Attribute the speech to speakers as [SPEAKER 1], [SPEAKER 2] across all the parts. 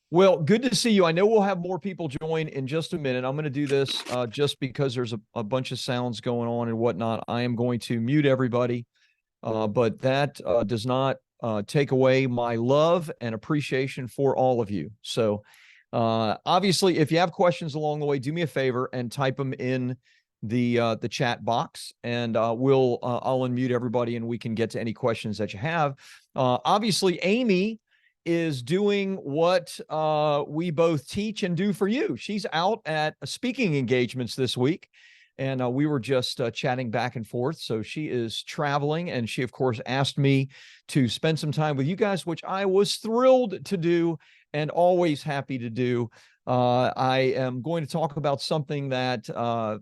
[SPEAKER 1] Well, good to see you. I know we'll have more people join in just a minute. I'm going to do this just because there's a bunch of sounds going on and whatnot. I am going to mute everybody, but that does not take away my love and appreciation for all of you. So, obviously, if you have questions along the way, do me a favor and type them in the chat box, and I'll unmute everybody and we can get to any questions that you have. Obviously, Amy is doing what we both teach and do for you. She's out at speaking engagements this week, and we were just chatting back and forth. So she is traveling, and she, of course, asked me to spend some time with you guys, which I was thrilled to do and always happy to do. I am going to talk about something that,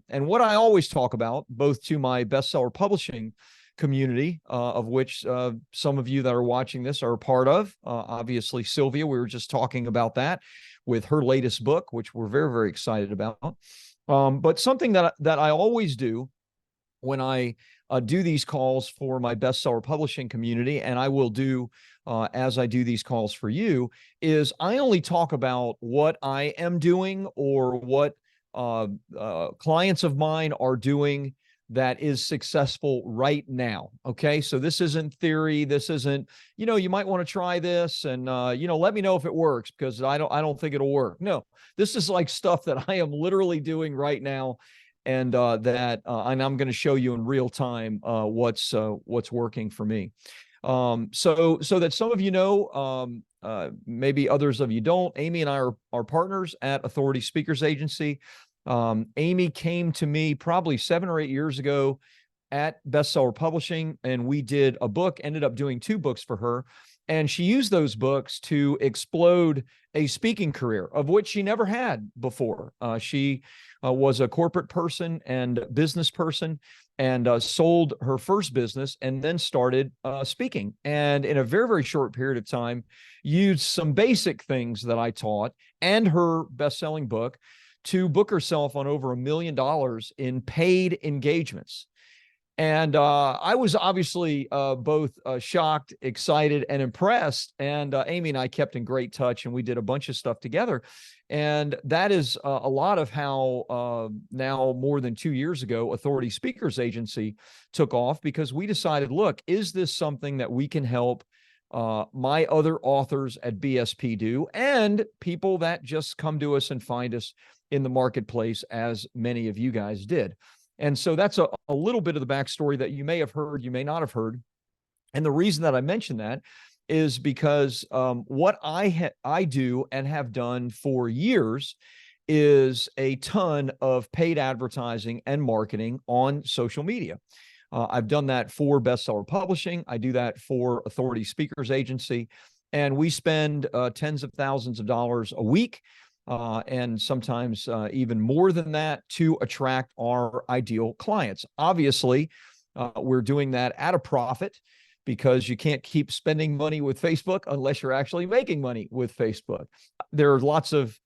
[SPEAKER 1] and what I always talk about, both to my bestseller publishing community, of which some of you that are watching this are a part of. Obviously, Sylvia, we were just talking about that with her latest book, which we're very, very excited about. But something that I always do when I do these calls for my bestseller publishing community, and I will do as I do these calls for you, is I only talk about what I am doing or what clients of mine are doing that is successful right now. Okay. So this isn't theory. This isn't, you might want to try this and, let me know if it works, because I don't think it'll work. No, this is like stuff that I am literally doing right now. And and I'm going to show you in real time what's working for me. So that some of you know, maybe others of you don't, Amy and I are partners at Authority Speakers Agency. Amy came to me probably 7 or 8 years ago at Bestseller Publishing, and we did a book, ended up doing 2 books for her. And she used those books to explode a speaking career, of which she never had before. She was a corporate person and business person, and sold her first business and then started speaking. And in a very, very short period of time, used some basic things that I taught and her best-selling book to book herself on over $1 million in paid engagements. And I was obviously both shocked, excited, and impressed. And Amy and I kept in great touch, and we did a bunch of stuff together. And that is a lot of how now, more than 2 years ago, Authority Speakers Agency took off, because we decided, look, is this something that we can help my other authors at BSP do, and people that just come to us and find us in the marketplace, as many of you guys did. And so that's a little bit of the backstory that you may have heard, you may not have heard. And the reason that I mention that is because what I do and have done for years is a ton of paid advertising and marketing on social media. I've done that for Bestseller Publishing. I do that for Authority Speakers Agency. And we spend tens of thousands of dollars a week, and sometimes even more than that, to attract our ideal clients. Obviously, we're doing that at a profit, because you can't keep spending money with Facebook unless you're actually making money with Facebook. There are lots of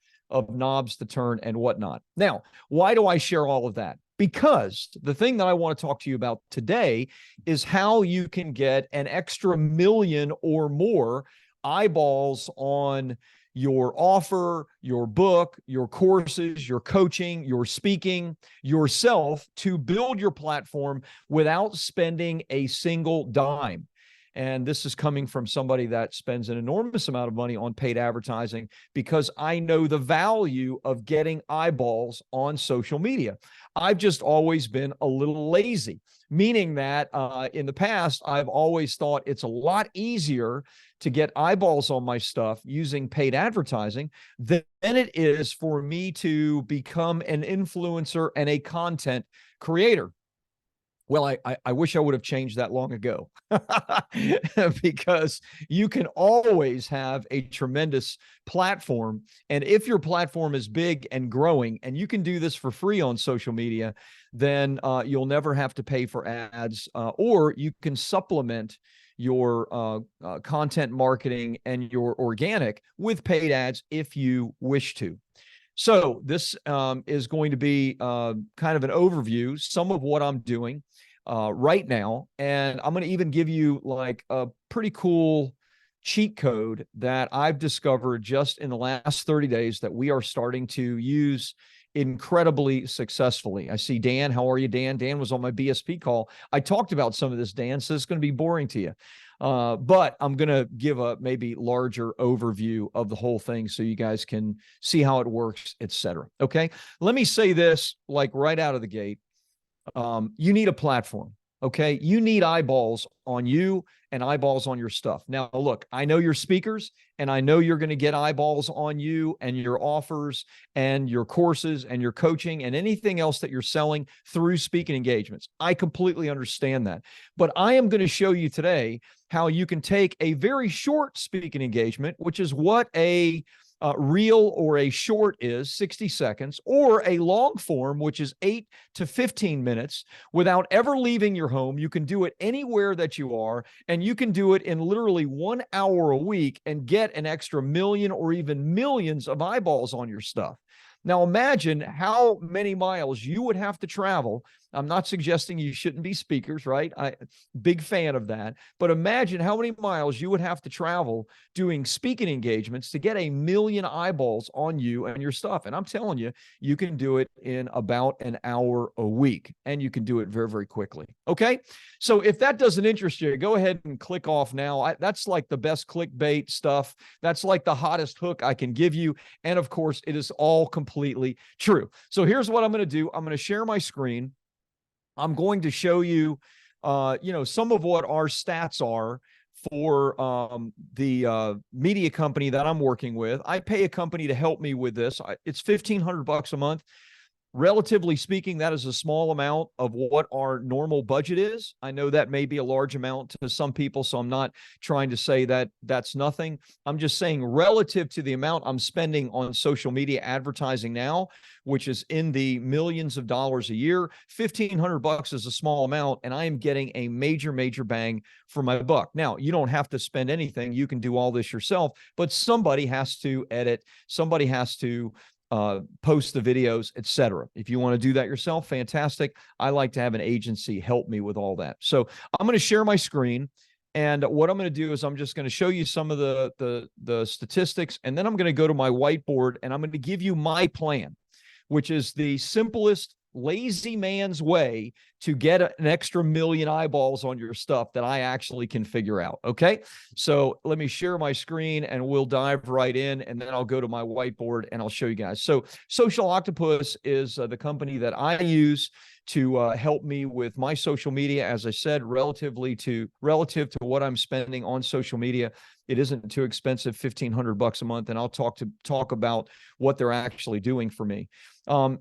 [SPEAKER 1] knobs to turn and whatnot. Now, why do I share all of that? Because the thing that I want to talk to you about today is how you can get an extra 1 million or more eyeballs on your offer, your book, your courses, your coaching, your speaking, yourself, to build your platform without spending a single dime. And this is coming from somebody that spends an enormous amount of money on paid advertising, because I know the value of getting eyeballs on social media. I've just always been a little lazy, meaning that in the past, I've always thought it's a lot easier to get eyeballs on my stuff using paid advertising than it is for me to become an influencer and a content creator. Well, I wish I would have changed that long ago, because you can always have a tremendous platform. And if your platform is big and growing, and you can do this for free on social media, then you'll never have to pay for ads, or you can supplement your content marketing and your organic with paid ads if you wish to. So this is going to be kind of an overview, some of what I'm doing right now. And I'm going to even give you like a pretty cool cheat code that I've discovered just in the last 30 days that we are starting to use incredibly successfully. I see Dan. How are you, Dan? Dan was on my BSP call. I talked about some of this, Dan, so it's going to be boring to you. But I'm going to give a maybe larger overview of the whole thing so you guys can see how it works, etc. Okay. Let me say this like right out of the gate. You need a platform. Okay. You need eyeballs on you and eyeballs on your stuff. Now, look, I know your speakers and I know you're going to get eyeballs on you and your offers and your courses and your coaching and anything else that you're selling through speaking engagements. I completely understand that. But I am going to show you today how you can take a very short speaking engagement, which is what a reel or a short is 60 seconds, or a long form, which is 8 to 15 minutes without ever leaving your home. You can do it anywhere that you are, and you can do it in literally 1 hour a week and get an extra million or even millions of eyeballs on your stuff. Now, imagine how many miles you would have to travel. I'm not suggesting you shouldn't be speakers, right? Big fan of that. But imagine how many miles you would have to travel doing speaking engagements to get a million eyeballs on you and your stuff. And I'm telling you, you can do it in about an hour a week, and you can do it very, very quickly. Okay. So if that doesn't interest you, go ahead and click off now. That's like the best clickbait stuff. That's like the hottest hook I can give you. And of course, it is all completely true. So here's what I'm going to do. I'm going to share my screen. I'm going to show you, some of what our stats are for the media company that I'm working with. I pay a company to help me with this. It's $1,500 a month. Relatively speaking, that is a small amount of what our normal budget is. I know that may be a large amount to some people, so I'm not trying to say that that's nothing. I'm just saying relative to the amount I'm spending on social media advertising now, which is in the millions of dollars a year, $1,500 is a small amount, and I am getting a major, major bang for my buck. Now, you don't have to spend anything. You can do all this yourself, but somebody has to edit. Somebody has to post the videos, etc. If you want to do that yourself, fantastic. I like to have an agency help me with all that. So I'm going to share my screen, and what I'm going to do is I'm just going to show you some of the statistics, and then I'm going to go to my whiteboard and I'm going to give you my plan, which is the simplest lazy man's way to get an extra million eyeballs on your stuff that I actually can figure out. Okay. So let me share my screen and we'll dive right in, and then I'll go to my whiteboard and I'll show you guys. So Social Octopus is the company that I use to help me with my social media. As I said, relative to what I'm spending on social media, it isn't too expensive, $1,500 a month. And I'll talk about what they're actually doing for me.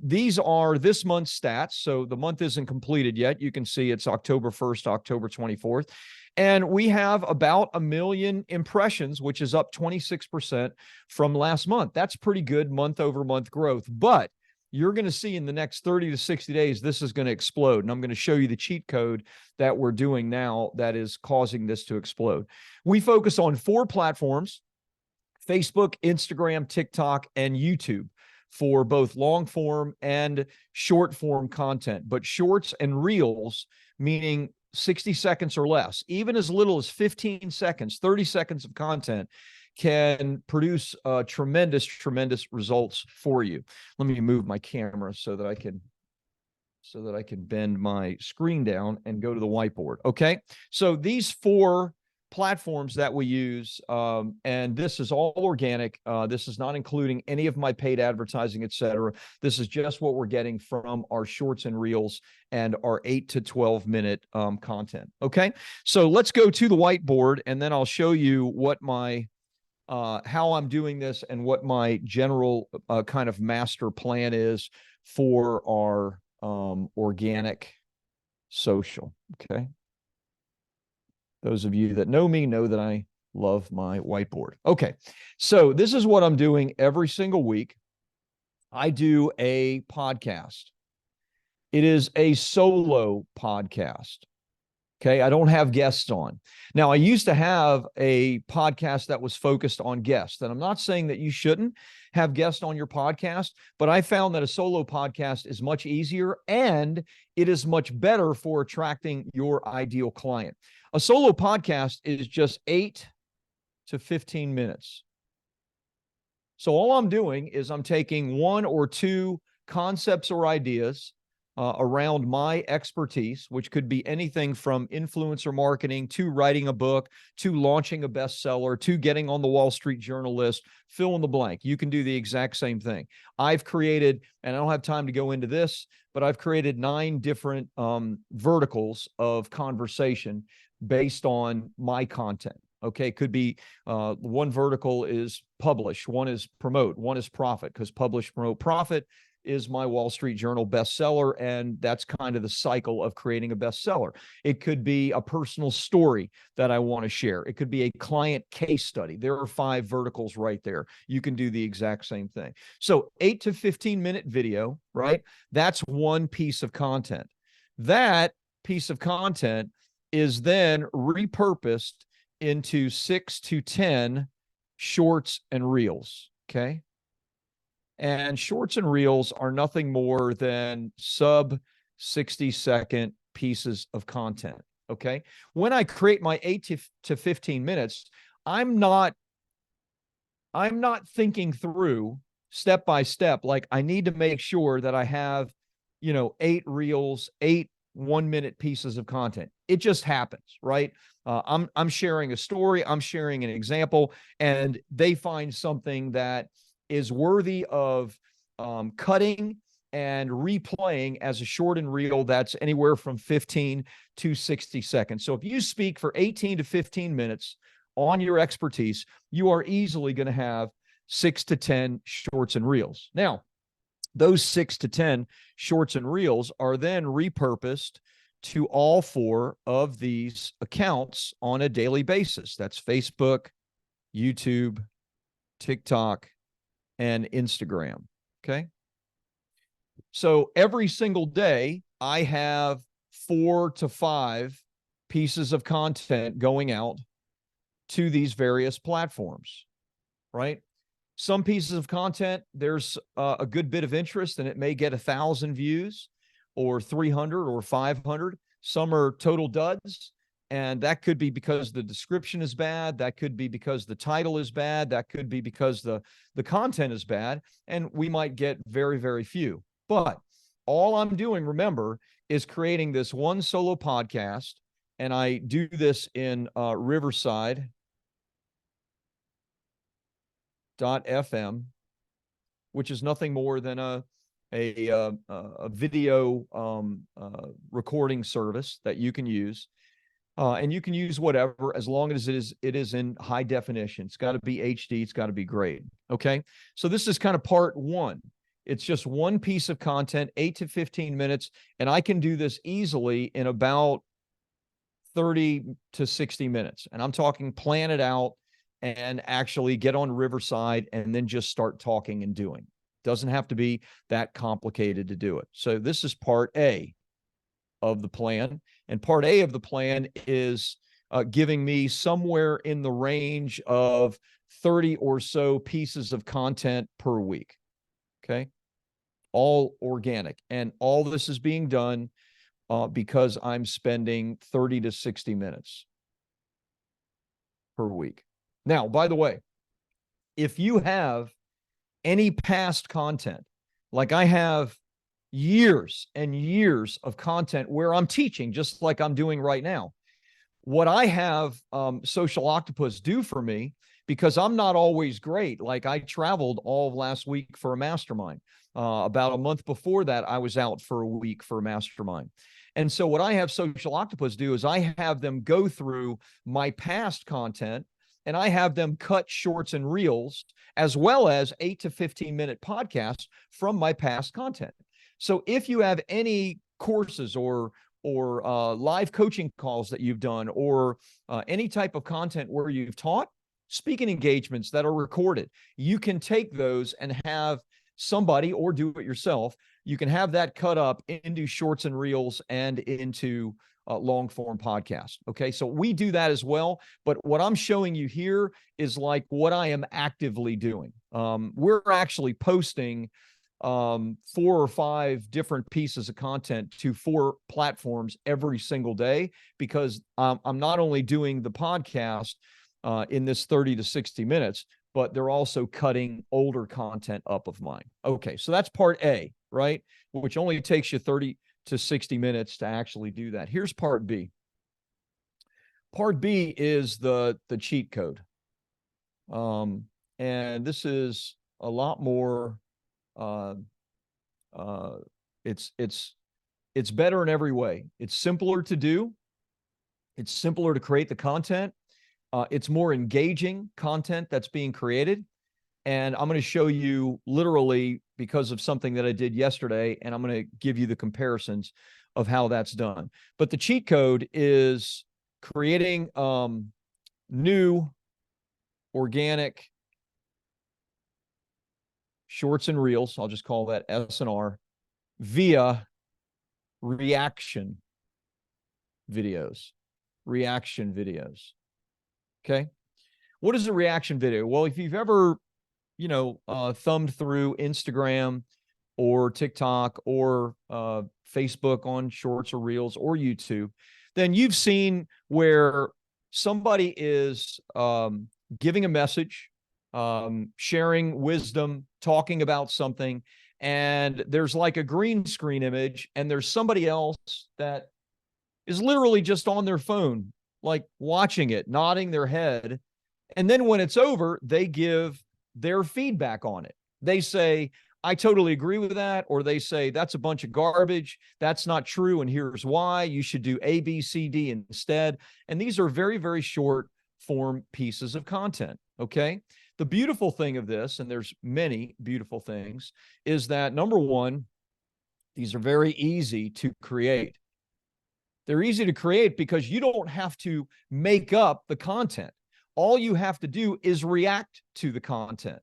[SPEAKER 1] These are this month's stats. So the month isn't completed yet. You can see it's October 1st, October 24th. And we have about 1 million impressions, which is up 26% from last month. That's pretty good month over month growth. But you're going to see in the next 30 to 60 days, this is going to explode. And I'm going to show you the cheat code that we're doing now that is causing this to explode. We focus on 4 platforms: Facebook, Instagram, TikTok, and YouTube, for both long form and short form content. But shorts and reels, meaning 60 seconds or less, even as little as 15 seconds, 30 seconds of content, can produce tremendous, tremendous results for you. Let me move my camera so that I can bend my screen down and go to the whiteboard. Okay. So these 4 platforms that we use, and this is all organic. This is not including any of my paid advertising, etc. This is just what we're getting from our shorts and reels and our 8 to 12 minute content. Okay. So let's go to the whiteboard, and then I'll show you what my how I'm doing this and what my general kind of master plan is for our organic social. Okay. Those of you that know me know that I love my whiteboard. Okay. So this is what I'm doing every single week. I do a podcast. It is a solo podcast. Okay. I don't have guests on. Now, I used to have a podcast that was focused on guests, and I'm not saying that you shouldn't have guests on your podcast, but I found that a solo podcast is much easier and it is much better for attracting your ideal client. A solo podcast is just 8 to 15 minutes. So all I'm doing is I'm taking one or two concepts or ideas around my expertise, which could be anything from influencer marketing to writing a book, to launching a bestseller, to getting on the Wall Street Journal list, fill in the blank. You can do the exact same thing. I've created, and I don't have time to go into this, but I've created 9 different verticals of conversation based on my content. Okay, could be one vertical is publish, one is promote, one is profit, because publish, promote, profit is my Wall Street Journal bestseller, and that's kind of the cycle of creating a bestseller. It could be a personal story that I want to share. It could be a client case study. There are 5 verticals right there. You can do the exact same thing. So 8 to 15-minute video, right? That's one piece of content. That piece of content is then repurposed into 6 to 10 shorts and reels, okay? And shorts and reels are nothing more than sub 60-second pieces of content, okay? When I create my 8 to 15 minutes, I'm not thinking through step by step, like I need to make sure that I have, 8 reels, 8 1-minute pieces of content. It just happens, right? I'm sharing a story, I'm sharing an example, and they find something that is worthy of cutting and replaying as a short and reel that's anywhere from 15 to 60 seconds. So if you speak for 18 to 15 minutes on your expertise, you are easily going to have 6 to 10 shorts and reels. Now, those 6 to 10 shorts and reels are then repurposed to all 4 of these accounts on a daily basis. That's Facebook, YouTube, TikTok, and Instagram. Okay. So every single day, I have 4 to 5 pieces of content going out to these various platforms, right? Some pieces of content, there's a good bit of interest and it may get 1,000 views or 300 or 500. Some are total duds. And that could be because the description is bad. That could be because the title is bad. That could be because the content is bad. And we might get very, very few. But all I'm doing, remember, is creating this one solo podcast. And I do this in Riverside.fm, which is nothing more than a video recording service that you can use. And you can use whatever as long as it is in high definition. It's got to be HD. It's got to be great. Okay. So this is kind of part 1. It's just one piece of content, 8 to 15 minutes. And I can do this easily in about 30 to 60 minutes. And I'm talking plan it out and actually get on Riverside and then just start talking and doing. Doesn't have to be that complicated to do it. So this is part A of the plan. And part A of the plan is giving me somewhere in the range of 30 or so pieces of content per week. Okay. All organic. And all this is being done because I'm spending 30 to 60 minutes per week. Now, by the way, if you have any past content, like I have years and years of content where I'm teaching, just like I'm doing right now. What I have Social Octopus do for me, because I'm not always great. Like I traveled all of last week for a mastermind. About a month before that, I was out for a week for a mastermind. And so what I have Social Octopus do is I have them go through my past content and I have them cut shorts and reels, as well as 8 to 15-minute podcasts from my past content. So if you have any courses or live coaching calls that you've done, or any type of content where you've taught, speaking engagements that are recorded, you can take those and have somebody, or do it yourself, you can have that cut up into shorts and reels and into long form podcast. Okay. So we do that as well. But what I'm showing you here is like what I am actively doing. We're actually posting 4 or 5 different pieces of content to 4 platforms every single day, because I'm not only doing the podcast, in this 30 to 60 minutes, but they're also cutting older content up of mine. Okay, so that's part A, right? Which only takes you 30 to 60 minutes to actually do that. Here's part B. Part B is the cheat code. And this is a lot more, it's better in every way. It's simpler to do. It's simpler to create the content. It's more engaging content that's being created. And I'm going to show you literally because of something that I did yesterday, and I'm going to give you the comparisons of how that's done. But the cheat code is creating new organic shorts and reels. I'll just call that S&R via reaction videos. Reaction videos. Okay. What is a reaction video? Well, if you've ever, thumbed through Instagram or TikTok or Facebook on shorts or reels or YouTube, then you've seen where somebody is giving a message, sharing wisdom, talking about something, and there's like a green screen image, and there's somebody else that is literally just on their phone, like watching it, nodding their head. And then when it's over, they give their feedback on it. They say, I totally agree with that. Or they say, that's a bunch of garbage. That's not true. And here's why. You should do A, B, C, D instead. And these are very, very short form pieces of content. Okay. The beautiful thing of this, and there's many beautiful things, is that number one, these are very easy to create. They're easy to create because you don't have to make up the content. All you have to do is react to the content.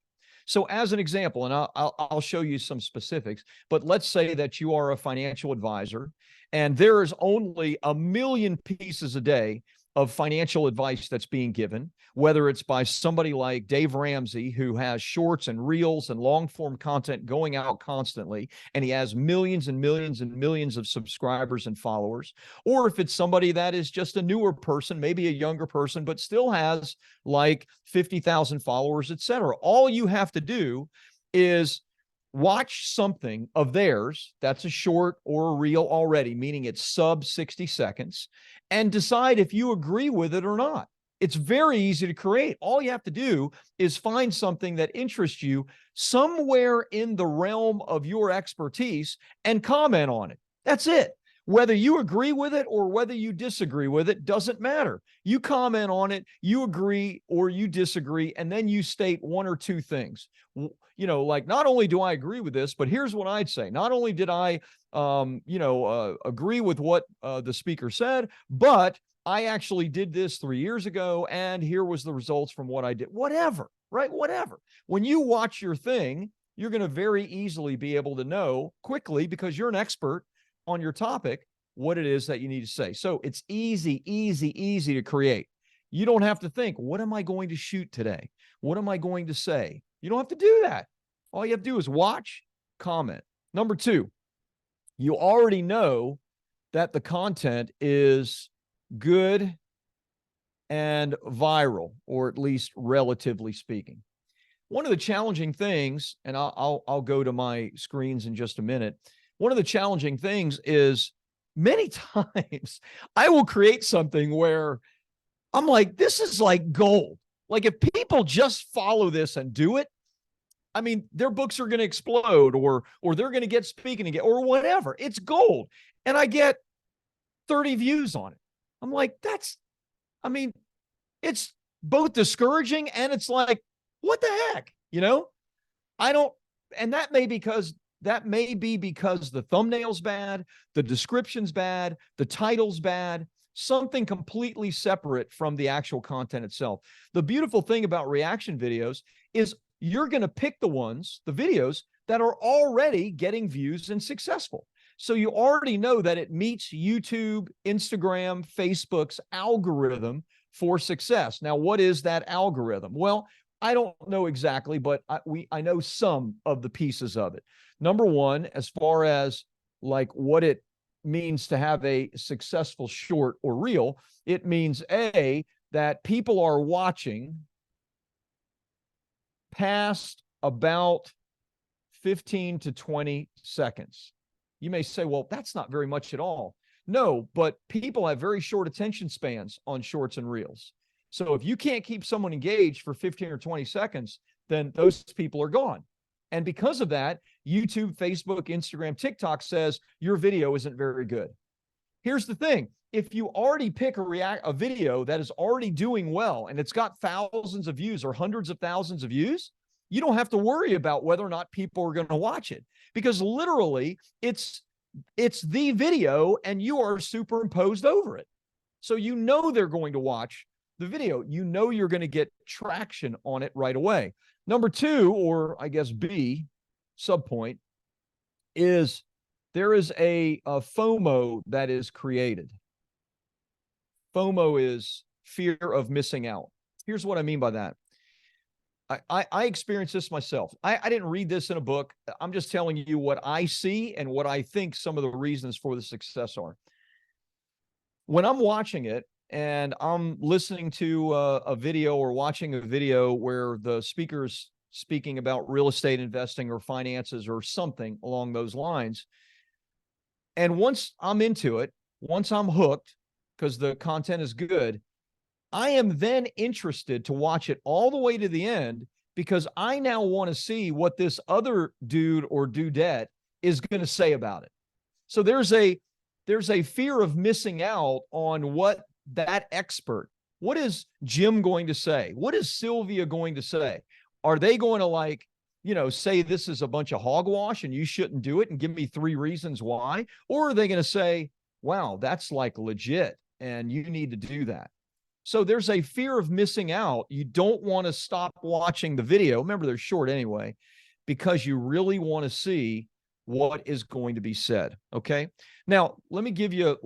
[SPEAKER 1] So as an example, and I'll show you some specifics, but let's say that you are a financial advisor and there is only 1 million pieces a day of financial advice that's being given, whether it's by somebody like Dave Ramsey, who has shorts and reels and long form content going out constantly, and he has millions and millions and millions of subscribers and followers, or if it's somebody that is just a newer person, maybe a younger person, but still has like 50,000 followers, etc. All you have to do is watch something of theirs that's a short or a reel already, meaning it's sub 60 seconds, and decide if you agree with it or not. It's very easy to create. All you have to do is find something that interests you somewhere in the realm of your expertise and comment on it. That's it. Whether you agree with it or whether you disagree with it doesn't matter. You comment on it, you agree or you disagree, and then you state one or two things. Like, not only do I agree with this, but here's what I'd say. Not only did I, agree with what the speaker said, but I actually did this 3 years ago, and here was the results from what I did. Whatever, right? Whatever. When you watch your thing, you're going to very easily be able to know quickly, because you're an expert on your topic, what it is that you need to say. So it's easy to create. You don't have to think, what am I going to shoot today? What am I going to say? You don't have to do that. All you have to do is watch, comment. Number two, you already know that the content is good and viral, or at least relatively speaking. One of the challenging things, and I'll go to my screens in just a minute. One of the challenging things is many times I will create something where I'm like, this is like gold. Like, if people just follow this and do it, I mean, their books are going to explode, or they're going to get speaking again, or whatever. It's gold. And I get 30 views on it. I'm like, it's both discouraging and it's like, what the heck? And that may be because the thumbnail's bad, the description's bad, the title's bad, something completely separate from the actual content itself. The beautiful thing about reaction videos is you're going to pick the videos that are already getting views and successful. So you already know that it meets YouTube, Instagram, Facebook's algorithm for success. Now, what is that algorithm? Well, I don't know exactly, but I know some of the pieces of it. Number one, as far as like what it means to have a successful short or reel, it means A, that people are watching past about 15 to 20 seconds. You may say, well, that's not very much at all. No, but people have very short attention spans on shorts and reels. So if you can't keep someone engaged for 15 or 20 seconds, then those people are gone. And because of that, YouTube, Facebook, Instagram, TikTok says your video isn't very good. Here's the thing. If you already pick a video that is already doing well and it's got thousands of views or hundreds of thousands of views, you don't have to worry about whether or not people are going to watch it, because literally it's the video and you are superimposed over it. So you know they're going to watch the video. You know you're going to get traction on it right away. Number two, or I guess B, subpoint, is there is a FOMO that is created. FOMO is fear of missing out. Here's what I mean by that. I experienced this myself. I didn't read this in a book. I'm just telling you what I see and what I think some of the reasons for the success are. When I'm watching it and I'm listening to a video or watching a video where the speaker's speaking about real estate investing or finances or something along those lines, and once I'm into it, once I'm hooked, because the content is good, I am then interested to watch it all the way to the end, because I now want to see what this other dude or dudette is going to say about it. So there's a fear of missing out on what that expert, what is Jim going to say? What is Sylvia going to say? Are they going to say this is a bunch of hogwash and you shouldn't do it and give me 3 reasons why? Or are they going to say, wow, that's like legit and you need to do that? So there's a fear of missing out. You don't want to stop watching the video. Remember, they're short anyway, because you really want to see what is going to be said. Okay. Now, let me give you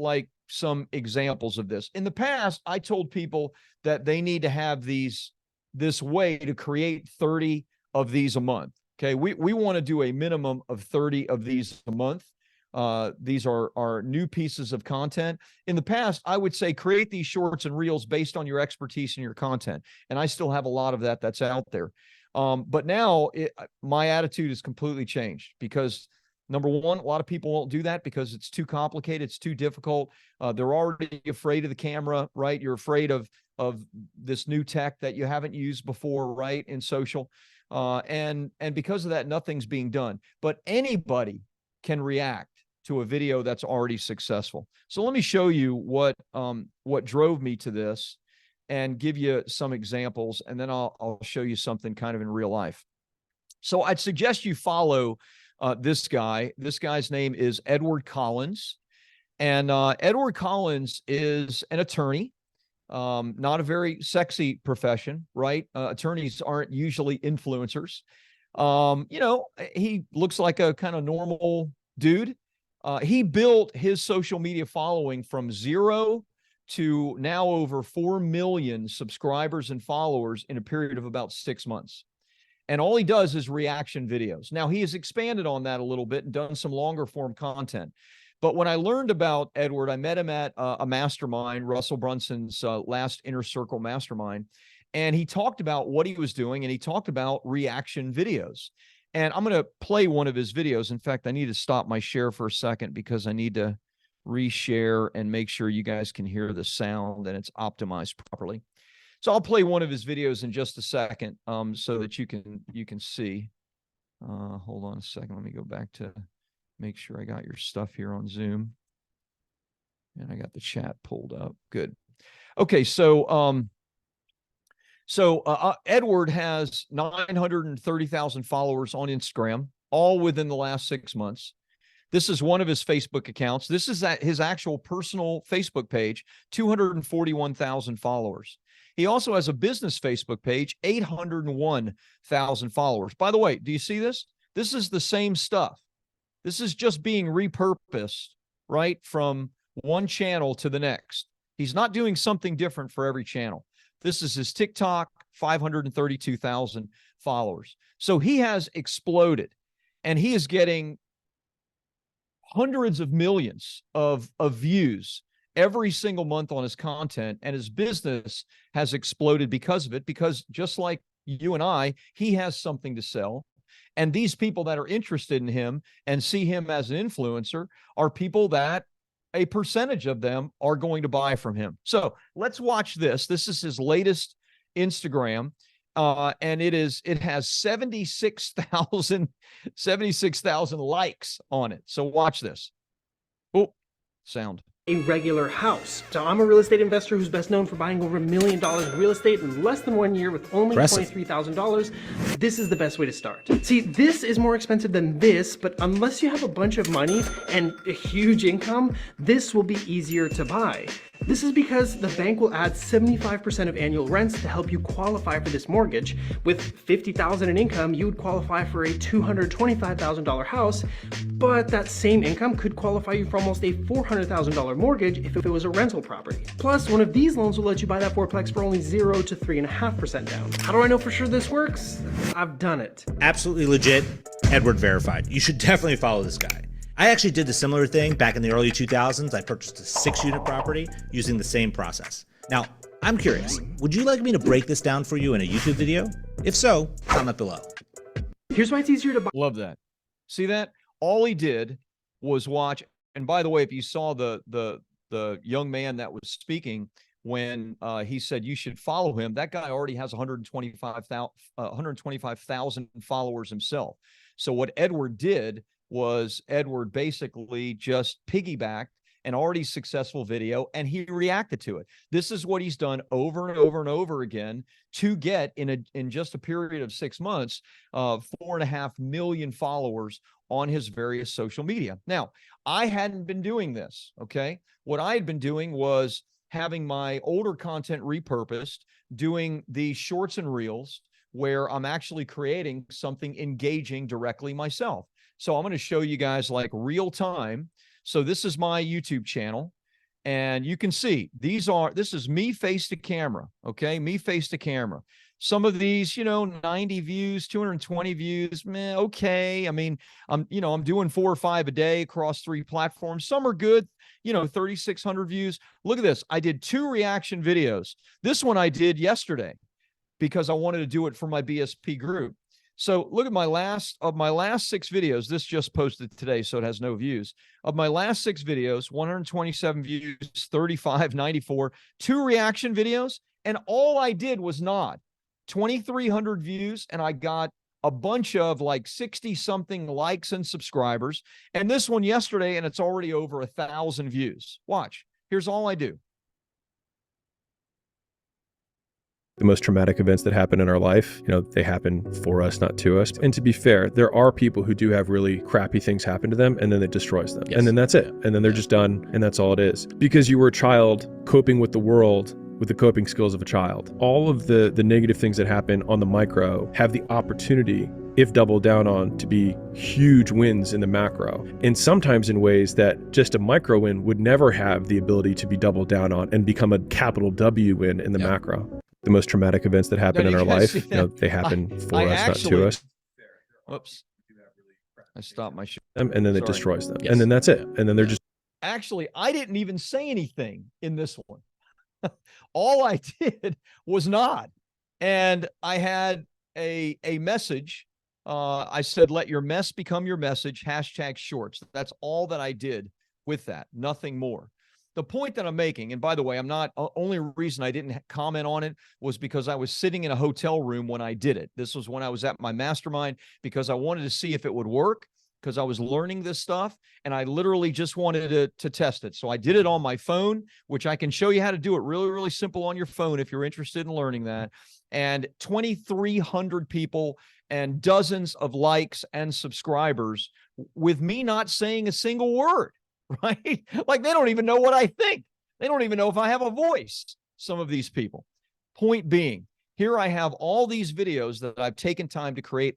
[SPEAKER 1] some examples of this. In the past, I told people that they need to have this way to create 30 of these a month. Okay. We want to do a minimum of 30 of these a month. These are new pieces of content. In the past, I would say create these shorts and reels based on your expertise and your content. And I still have a lot of that's out there. But now my attitude has completely changed, because number one, a lot of people won't do that because it's too complicated. It's too difficult. They're already afraid of the camera, right? You're afraid of this new tech that you haven't used before, right? In social. And because of that, nothing's being done. But anybody can react to a video that's already successful. So let me show you what drove me to this and give you some examples, and then I'll show you something kind of in real life. So I'd suggest you follow this guy. This guy's name is Edward Collins. And Edward Collins is an attorney, not a very sexy profession, right? Attorneys aren't usually influencers. He looks like a kind of normal dude. He built his social media following from 0 to now over 4 million subscribers and followers in a period of about 6 months. And all he does is reaction videos. Now, he has expanded on that a little bit and done some longer form content. But when I learned about Edward, I met him at a mastermind, Russell Brunson's last Inner Circle mastermind. And he talked about what he was doing, and he talked about reaction videos. And I'm going to play one of his videos. In fact, I need to stop my share for a second because I need to reshare and make sure you guys can hear the sound and it's optimized properly. So I'll play one of his videos in just a second, so that you can see. Hold on a second. Let me go back to make sure I got your stuff here on Zoom. And I got the chat pulled up. Good. Okay, so Edward has 930,000 followers on Instagram, all within the last 6 months. This is one of his Facebook accounts. This is his actual personal Facebook page, 241,000 followers. He also has a business Facebook page, 801,000 followers. By the way, do you see this? This is the same stuff. This is just being repurposed, right, from one channel to the next. He's not doing something different for every channel. This is his TikTok, 532,000 followers. So he has exploded, and he is getting hundreds of millions of views every single month on his content, and his business has exploded because of it, because just like you and I, he has something to sell. And these people that are interested in him and see him as an influencer are people that a percentage of them are going to buy from him. So let's watch this. This is his latest Instagram. And it has 76,000 likes on it. So watch this. Oh, sound.
[SPEAKER 2] A regular house. So I'm a real estate investor who's best known for buying over $1 million in real estate in less than 1 year with only $23,000. This is the best way to start. See, this is more expensive than this, but unless you have a bunch of money and a huge income, this will be easier to buy. This is because the bank will add 75% of annual rents to help you qualify for this mortgage. With $50,000 in income, you would qualify for a $225,000 house, but that same income could qualify you for almost a $400,000 mortgage if it was a rental property. Plus, one of these loans will let you buy that fourplex for only 0 to 3.5% down. How do I know for sure this works? I've done it.
[SPEAKER 3] Absolutely legit. Edward verified. You should definitely follow this guy. I actually did the similar thing back in the early 2000s. I purchased a 6-unit property using the same process. Now, I'm curious, would you like me to break this down for you in a YouTube video? If so, comment below.
[SPEAKER 2] Here's why it's easier to buy.
[SPEAKER 1] Love that. See that? All he did was watch. And by the way, if you saw the young man that was speaking when he said you should follow him, that guy already has 125,000 followers himself. So what Edward did was Edward basically just piggybacked an already successful video and he reacted to it. This is what he's done over and over and over again to get in just a period of 6 months, 4.5 million followers on his various social media. Now, I hadn't been doing this, okay? What I had been doing was having my older content repurposed, doing the shorts and reels where I'm actually creating something engaging directly myself. So I'm going to show you guys like real time. So this is my YouTube channel and you can see this is me face to camera. Okay. Me face to camera. Some of these, 90 views, 220 views, man, okay. I mean, I'm doing 4 or 5 a day across 3 platforms. Some are good, 3,600 views. Look at this. I did 2 reaction videos. This one I did yesterday because I wanted to do it for my BSP group. So look at my last 6 videos. This just posted today, so it has no views. Of my last 6 videos, 127 views, 35, 94, 2 reaction videos. And all I did was nod. 2,300 views. And I got a bunch of like 60 something likes and subscribers. And this one yesterday, and it's already over 1,000 views. Watch. Here's all I do.
[SPEAKER 4] The most traumatic events that happen in our life, they happen for us, not to us. And to be fair, there are people who do have really crappy things happen to them and then it destroys them. Yes. And then that's it. And then they're just done and that's all it is. Because you were a child coping with the world with the coping skills of a child. All of the negative things that happen on the micro have the opportunity, if doubled down on, to be huge wins in the macro. And sometimes in ways that just a micro win would never have the ability to be doubled down on and become a capital W win in the macro. The most traumatic events that happen in our life, they happen for us, not to us.
[SPEAKER 1] Whoops. I stopped my show.
[SPEAKER 4] And then it destroys them. Yes. And then that's it. And then they're just.
[SPEAKER 1] Actually, I didn't even say anything in this one. All I did was nod. And I had a message. I said, let your mess become your message, #shorts. That's all that I did with that. Nothing more. The point that I'm making, and by the way, I'm not, only reason I didn't comment on it was because I was sitting in a hotel room when I did it. This was when I was at my mastermind because I wanted to see if it would work because I was learning this stuff and I literally just wanted to test it. So I did it on my phone, which I can show you how to do it really, really simple on your phone if you're interested in learning that. And 2,300 people and dozens of likes and subscribers with me not saying a single word. Right? Like they don't even know what I think. They don't even know if I have a voice, some of these people. Point being, here I have all these videos that I've taken time to create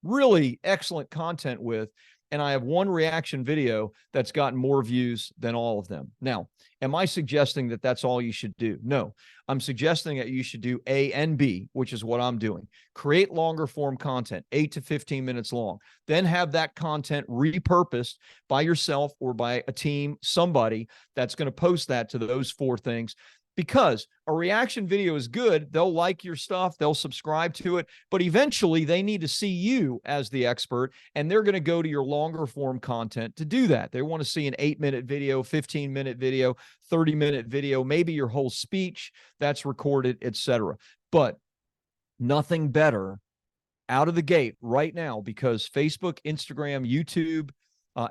[SPEAKER 1] really excellent content with, and I have one reaction video that's gotten more views than all of them. Now, am I suggesting that that's all you should do? No, I'm suggesting that you should do A and B, which is what I'm doing. Create longer form content, 8 to 15 minutes long, then have that content repurposed by yourself or by a team, somebody that's going to post that to those 4 things. Because a reaction video is good, they'll like your stuff, they'll subscribe to it, but eventually they need to see you as the expert, and they're going to go to your longer form content to do that. They want to see an 8-minute video, 15-minute video, 30-minute video, maybe your whole speech that's recorded, etc. But nothing better out of the gate right now, because Facebook, Instagram, YouTube,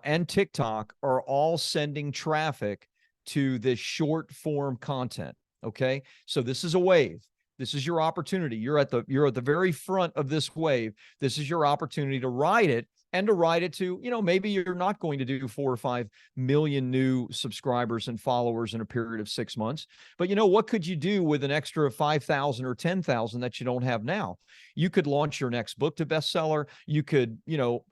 [SPEAKER 1] and TikTok are all sending traffic to this short form content. Okay. So this is a wave. This is your opportunity. You're at the very front of this wave. This is your opportunity to ride it, and to ride it to, maybe you're not going to do 4 or 5 million new subscribers and followers in a period of 6 months. But what could you do with an extra 5,000 or 10,000 that you don't have now? You could launch your next book to bestseller. You could,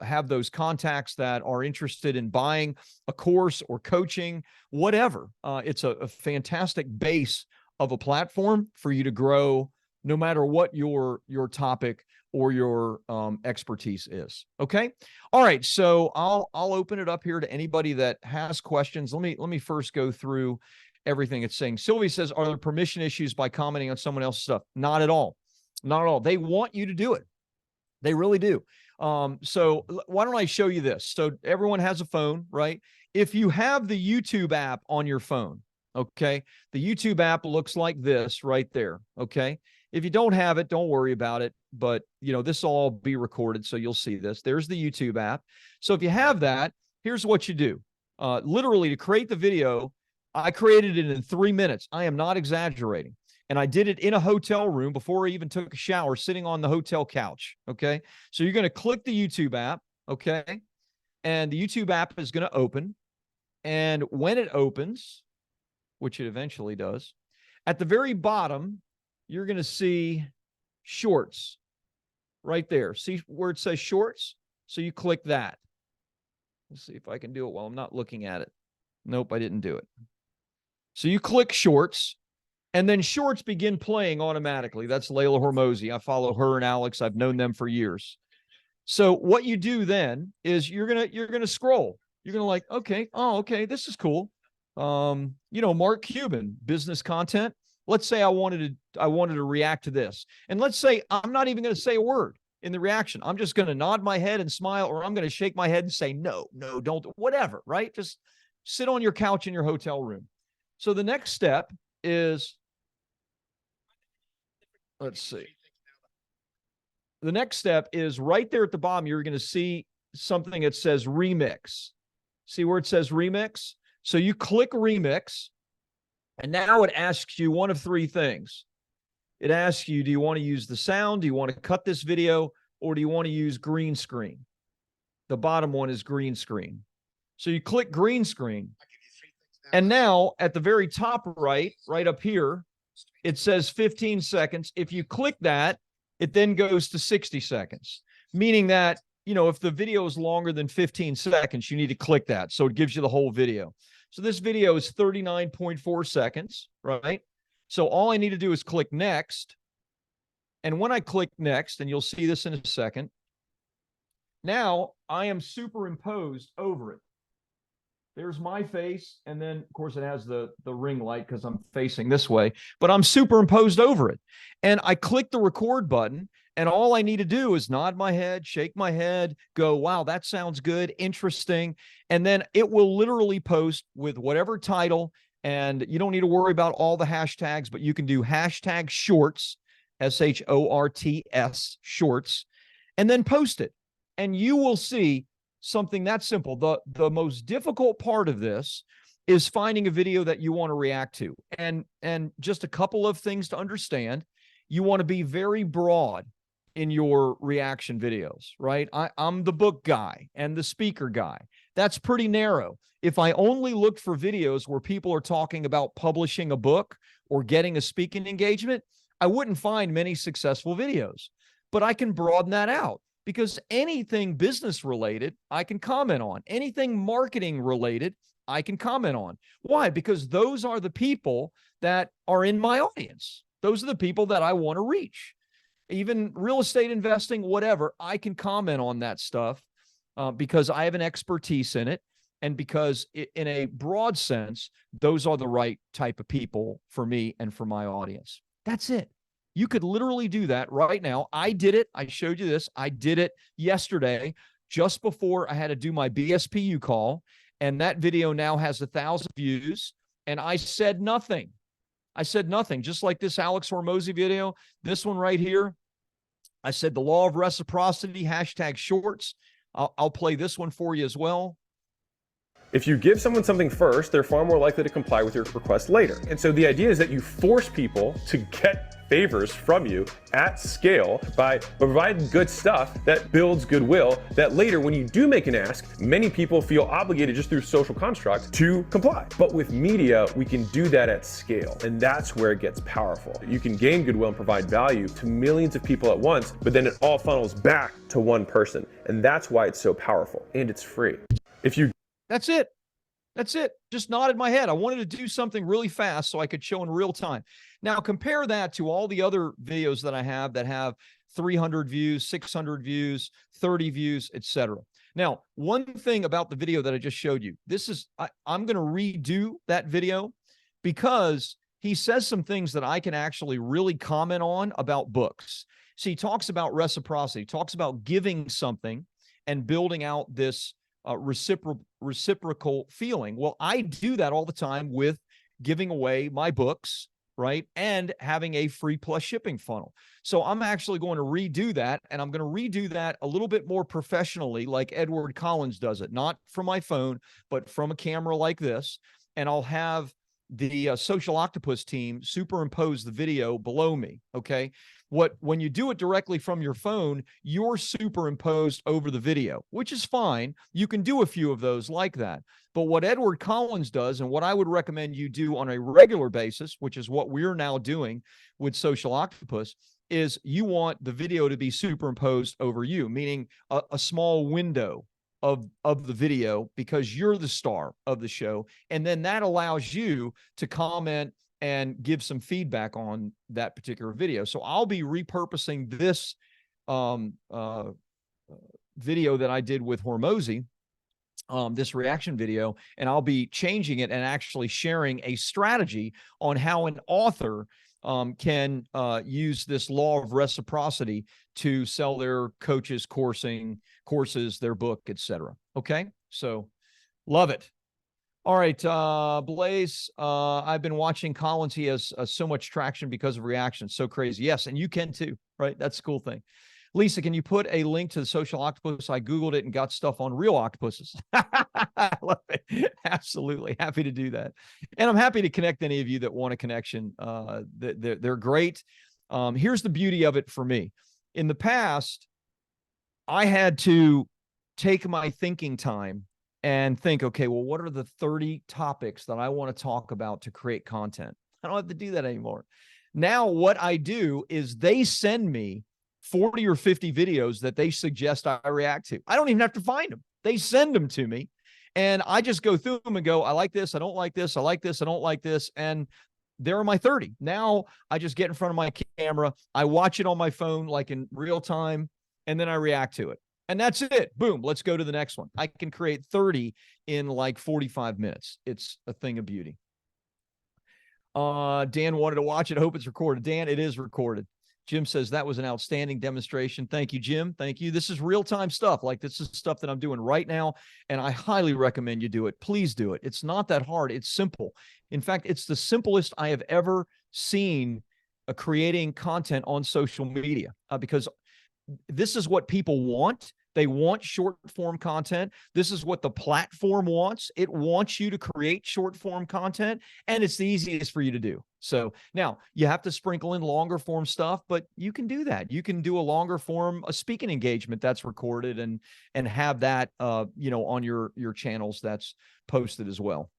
[SPEAKER 1] have those contacts that are interested in buying a course or coaching, whatever. It's a fantastic base of a platform for you to grow, no matter what your topic or your expertise is. Okay. All right. So I'll open it up here to anybody that has questions. Let me first go through everything it's saying. Sylvie says, are there permission issues by commenting on someone else's stuff? Not at all. Not at all. They want you to do it. They really do. So why don't I show you this? So everyone has a phone, right? If you have the YouTube app on your phone, okay, the YouTube app looks like this right there. Okay. If you don't have it, don't worry about it. But, this will all be recorded, so you'll see this. There's the YouTube app. So if you have that, here's what you do. Literally, to create the video, I created it in 3 minutes. I am not exaggerating. And I did it in a hotel room before I even took a shower, sitting on the hotel couch. Okay. So you're going to click the YouTube app. Okay. And the YouTube app is going to open. And when it opens, which it eventually does, at the very bottom, you're going to see shorts right there. See where it says shorts? So you click that. Let's see if I can do it while I'm not looking at it. Nope, I didn't do it. So you click shorts, and then shorts begin playing automatically. That's Layla Hormozy. I follow her and Alex. I've known them for years. So what you do then is you're gonna scroll. You're gonna like, okay, okay, this is cool. Mark Cuban, business content. Let's say I wanted to react to this. And let's say I'm not even going to say a word in the reaction. I'm just going to nod my head and smile, or I'm going to shake my head and say, no, don't, whatever, right? Just sit on your couch in your hotel room. So the next step is, let's see. The next step is right there at the bottom. You're going to see something that says remix. See where it says remix? So you click remix. And now it asks you one of 3 things. It asks you, do you want to use the sound? Do you want to cut this video? Or do you want to use green screen? The bottom one is green screen. So you click green screen. And now at the very top right up here, it says 15 seconds. If you click that, it then goes to 60 seconds, meaning that, if the video is longer than 15 seconds, you need to click that. So it gives you the whole video. So this video is 39.4 seconds, right? So all I need to do is click next. And when I click next, and you'll see this in a second, now I am superimposed over it. There's my face. And then, of course, it has the ring light because I'm facing this way, but I'm superimposed over it. And I click the record button. And all I need to do is nod my head, shake my head, go, wow, that sounds good, interesting. And then it will literally post with whatever title. And you don't need to worry about all the hashtags, but you can do hashtag shorts, SHORTS, shorts, and then post it. And you will see something that simple. The most difficult part of this is finding a video that you want to react to. And just a couple of things to understand. You want to be very broad in your reaction videos, right? I'm the book guy and the speaker guy. That's pretty narrow. If I only looked for videos where people are talking about publishing a book or getting a speaking engagement, I wouldn't find many successful videos. But I can broaden that out. because anything business related, I can comment on. Anything marketing related, I can comment on. Why? Because those are the people that are in my audience. Those are the people that I want to reach. Even real estate investing, whatever, I can comment on that stuff because I have an expertise in it. And because in a broad sense, those are the right type of people for me and for my audience. That's it. You could literally do that right now. I did it. I showed you this. I did it yesterday, just before I had to do my BSPU call. And that video now has 1,000 views. And I said nothing. I said nothing. Just like this Alex Hormozy video, this one right here. I said the law of reciprocity, #shorts. I'll play this one for you as well.
[SPEAKER 4] If you give someone something first, they're far more likely to comply with your request later. And so the idea is that you force people to get favors from you at scale by providing good stuff that builds goodwill, that later when you do make an ask, many people feel obligated just through social construct to comply. But with media, we can do that at scale, and that's where it gets powerful. You can gain goodwill and provide value to millions of people at once, but then it all funnels back to one person. And that's why it's so powerful, and it's free.
[SPEAKER 1] That's it. That's it. Just nodded my head. I wanted to do something really fast so I could show in real time. Now compare that to all the other videos that I have that have 300 views, 600 views, 30 views, etc. Now, one thing about the video that I just showed you, I'm going to redo that video because he says some things that I can actually really comment on about books. See, he talks about reciprocity, talks about giving something and building out this reciprocal feeling. Well, I do that all the time with giving away my books, right? And having a free plus shipping funnel. So I'm actually going to redo that, and I'm going to redo that a little bit more professionally, like Edward Collins does it, not from my phone, but from a camera like this. And I'll have the Social Octopus team superimpose the video below me. Okay. When you do it directly from your phone, you're superimposed over the video, which is fine. You can do a few of those like that. But what Edward Collins does, and what I would recommend you do on a regular basis, which is what we're now doing with Social Octopus, is you want the video to be superimposed over you, meaning a small window of the video, because you're the star of the show. And then that allows you to comment and give some feedback on that particular video. So I'll be repurposing this video that I did with Hormozy, this reaction video, and I'll be changing it and actually sharing a strategy on how an author can use this law of reciprocity to sell their courses, their book, etc. Okay, so love it. All right, Blaze, I've been watching Collins. He has so much traction because of reactions. So crazy. Yes, and you can too, right? That's a cool thing. Lisa, can you put a link to the Social Octopus? I Googled it and got stuff on real octopuses. I love it. Absolutely. Happy to do that. And I'm happy to connect any of you that want a connection. They're great. Here's the beauty of it for me. In the past, I had to take my thinking time and think, okay, well, what are the 30 topics that I want to talk about to create content? I don't have to do that anymore. Now, what I do is they send me 40 or 50 videos that they suggest I react to. I don't even have to find them. They send them to me, and I just go through them and go, I like this, I don't like this, I like this, I don't like this, and there are my 30. Now I just get in front of my camera, I watch it on my phone like in real time, and then I react to it. And that's it. Boom. Let's go to the next one. I can create 30 in like 45 minutes. It's a thing of beauty. Dan wanted to watch it. I hope it's recorded. Dan, it is recorded. Jim says that was an outstanding demonstration. Thank you, Jim. Thank you. This is real-time stuff. Like, this is stuff that I'm doing right now, and I highly recommend you do it. Please do it. It's not that hard. It's simple. In fact, it's the simplest I have ever seen creating content on social media, because this is what people want. They want short form content. This is what the platform wants. It wants you to create short form content, and it's the easiest for you to do. So now you have to sprinkle in longer form stuff, but you can do that. You can do a longer form, a speaking engagement that's recorded and have that, on your channels that's posted as well.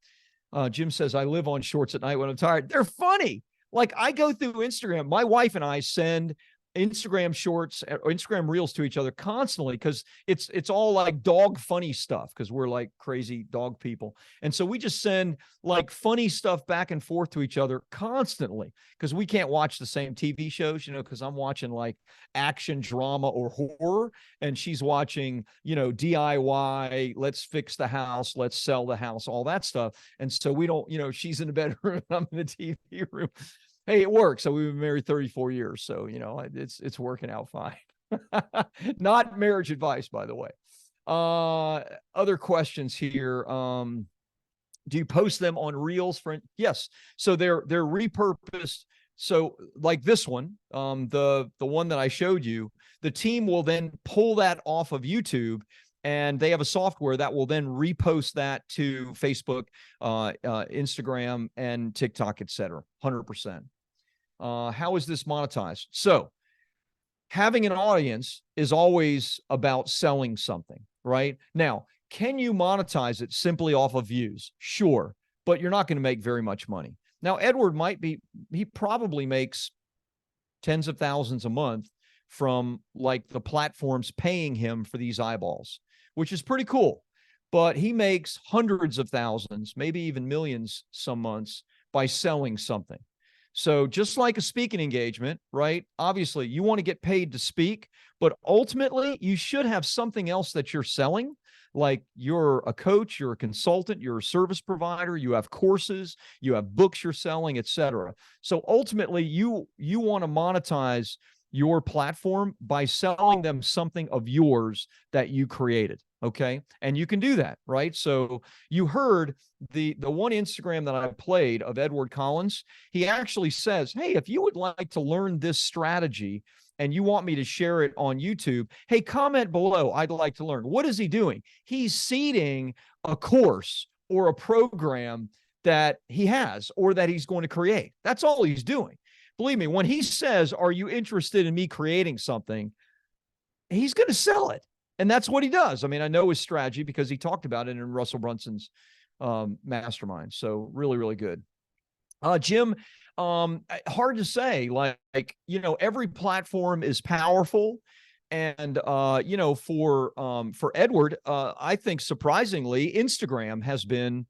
[SPEAKER 1] Jim says, I live on shorts at night when I'm tired. They're funny. Like, I go through Instagram. My wife and I send Instagram shorts or Instagram reels to each other constantly, because it's all like dog funny stuff, because we're like crazy dog people. And so we just send like funny stuff back and forth to each other constantly, because we can't watch the same TV shows, because I'm watching like action, drama, or horror, and she's watching, DIY, let's fix the house, let's sell the house, all that stuff. And so we don't, she's in the bedroom, I'm in the TV room. Hey, it works. So we've been married 34 years. So, it's working out fine. Not marriage advice, by the way. Other questions here. Do you post them on Reels? Yes. So they're repurposed. So like this one, the one that I showed you, the team will then pull that off of YouTube, and they have a software that will then repost that to Facebook, Instagram, and TikTok, etc. 100%. How is this monetized? So having an audience is always about selling something, right? Now, can you monetize it simply off of views? Sure, but you're not going to make very much money. Now, Edward he probably makes tens of thousands a month from like the platforms paying him for these eyeballs, which is pretty cool. But he makes hundreds of thousands, maybe even millions some months by selling something. So just like a speaking engagement, right? Obviously, you want to get paid to speak, but ultimately you should have something else that you're selling. Like you're a coach, you're a consultant, you're a service provider, you have courses, you have books you're selling, etc. So ultimately, you want to monetize your platform by selling them something of yours that you created. Okay. And you can do that, right? So you heard the one Instagram that I played of Edward Collins. He actually says, hey, if you would like to learn this strategy and you want me to share it on YouTube, hey, comment below. I'd like to learn. What is he doing? He's seeding a course or a program that he has or that he's going to create. That's all he's doing. Believe me, when he says, are you interested in me creating something? He's going to sell it. And that's what he does. I mean, I know his strategy because he talked about it in Russell Brunson's mastermind. So really, really good. Jim, hard to say, like, every platform is powerful. And, for Edward, I think surprisingly, Instagram has been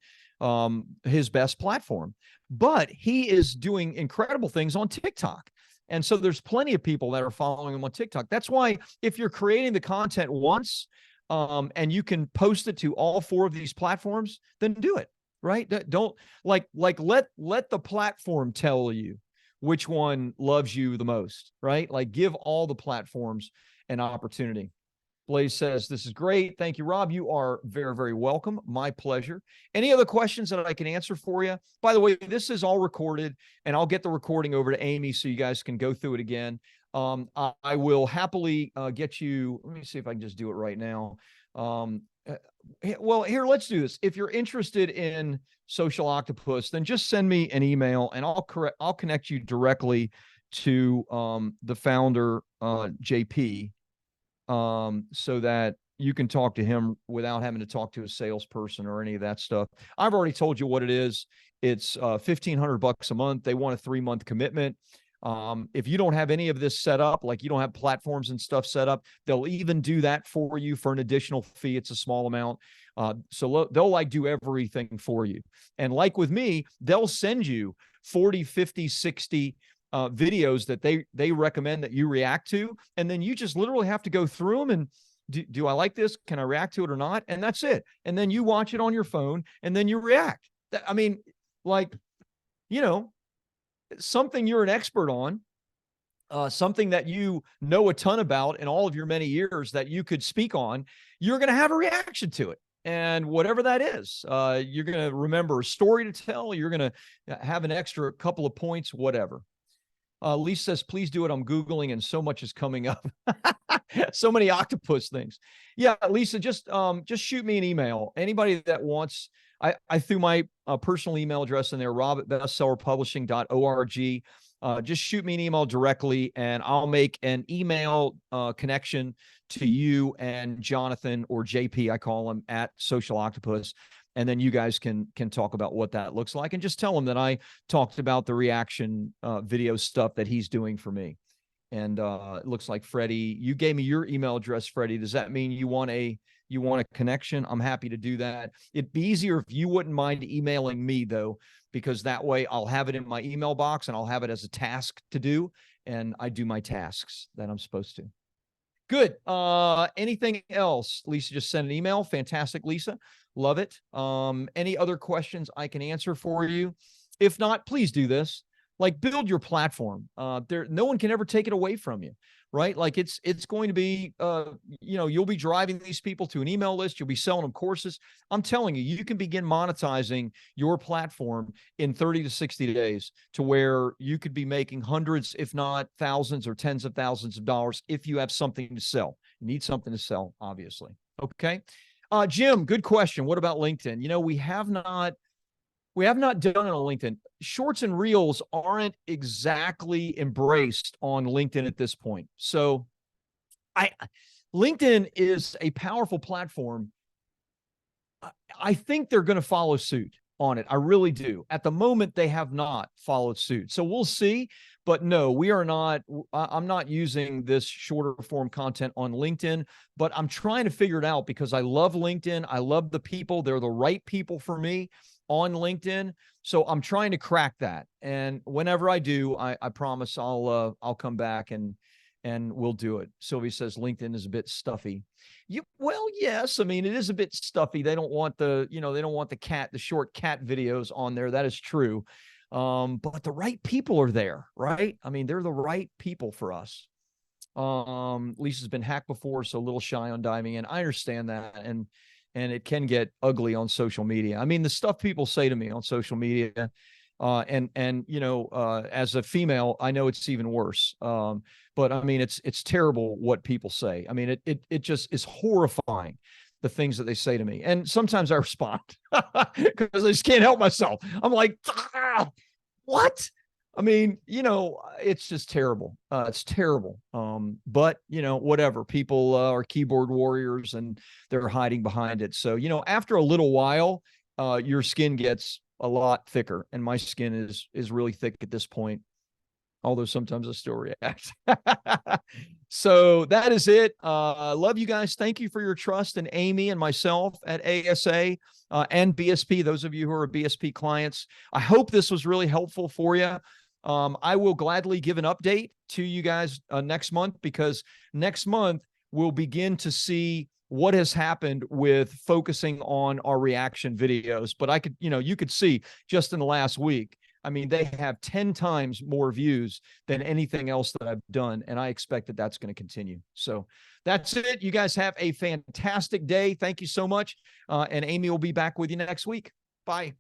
[SPEAKER 1] his best platform, but he is doing incredible things on TikTok. And so there's plenty of people that are following him on TikTok. That's why if you're creating the content once, and you can post it to all 4 of these platforms, then do it, right? Don't let the platform tell you which one loves you the most, right? Like give all the platforms an opportunity. Blaze says, this is great. Thank you, Rob. You are very, very welcome. My pleasure. Any other questions that I can answer for you? By the way, this is all recorded, and I'll get the recording over to Amy so you guys can go through it again. I will happily get you. Let me see if I can just do it right now. Well, here, let's do this. If you're interested in Social Octopus, then just send me an email, and I'll connect you directly to the founder, JP. So that you can talk to him without having to talk to a salesperson or any of that stuff. I've already told you what it is. It's $1,500 a month. They want a 3-month commitment. If you don't have any of this set up, like you don't have platforms and stuff set up, they'll even do that for you for an additional fee. It's a small amount. So they'll like do everything for you. And like with me, they'll send you 40, 50, 60 videos that they recommend that you react to. And then you just literally have to go through them and do I like this? Can I react to it or not? And that's it. And then you watch it on your phone and then you react. I mean, like, something you're an expert on, something that you know a ton about in all of your many years that you could speak on, you're going to have a reaction to it. And whatever that is, you're going to remember a story to tell. You're going to have an extra couple of points, whatever. Lisa says, please do it. I'm Googling and so much is coming up. So many octopus things. Yeah, Lisa, just shoot me an email. Anybody that wants, I threw my personal email address in there, rob@bestsellerpublishing.org. Just shoot me an email directly and I'll make an email connection to you and Jonathan, or JP, I call him, at Social Octopus. And then you guys can talk about what that looks like, and just tell him that I talked about the reaction video stuff that he's doing for me. And it looks like Freddie, you gave me your email address, Freddie. Does that mean you want a connection? I'm happy to do that. It'd be easier if you wouldn't mind emailing me though, because that way I'll have it in my email box and I'll have it as a task to do. And I do my tasks that I'm supposed to. Good. Anything else? Lisa just sent an email. Fantastic, Lisa. Love it. Any other questions I can answer for you? If not, please do this. Like, build your platform. No one can ever take it away from you, right? Like, it's going to be, you'll be driving these people to an email list. You'll be selling them courses. I'm telling you, you can begin monetizing your platform in 30 to 60 days to where you could be making hundreds, if not thousands or tens of thousands of dollars if you have something to sell. You need something to sell, obviously. Okay. Jim, good question. What about LinkedIn? We have not done it on LinkedIn. Shorts and reels aren't exactly embraced on LinkedIn at this point. So LinkedIn is a powerful platform. I think they're going to follow suit on it. I really do. At the moment, they have not followed suit. So we'll see. But no, we are not. I'm not using this shorter form content on LinkedIn, but I'm trying to figure it out because I love LinkedIn. I love the people. They're the right people for me on LinkedIn. So I'm trying to crack that. And whenever I do, I promise I'll come back and we'll do it. Sylvie says LinkedIn is a bit stuffy. Well, yes. I mean, it is a bit stuffy. They don't want the short cat videos on there. That is true. But the right people are there, right? I mean, they're the right people for us. Lisa's been hacked before, so a little shy on diving in. I understand that. And it can get ugly on social media. I mean, the stuff people say to me on social media, as a female, I know it's even worse. But I mean, it's terrible what people say. I mean, it just is horrifying, the things that they say to me. And sometimes I respond because I just can't help myself. I'm like, what? I mean, it's just terrible. It's terrible. But whatever. People are keyboard warriors and they're hiding behind it. So, after a little while, your skin gets a lot thicker, and my skin is really thick at this point. Although sometimes I still react. So that is it. Love you guys. Thank you for your trust in Amy and myself at ASA and BSP. Those of you who are BSP clients, I hope this was really helpful for you. I will gladly give an update to you guys next month, because next month we'll begin to see what has happened with focusing on our reaction videos. But you could see just in the last week, I mean, they have 10 times more views than anything else that I've done. And I expect that that's going to continue. So that's it. You guys have a fantastic day. Thank you so much. And Amy will be back with you next week. Bye.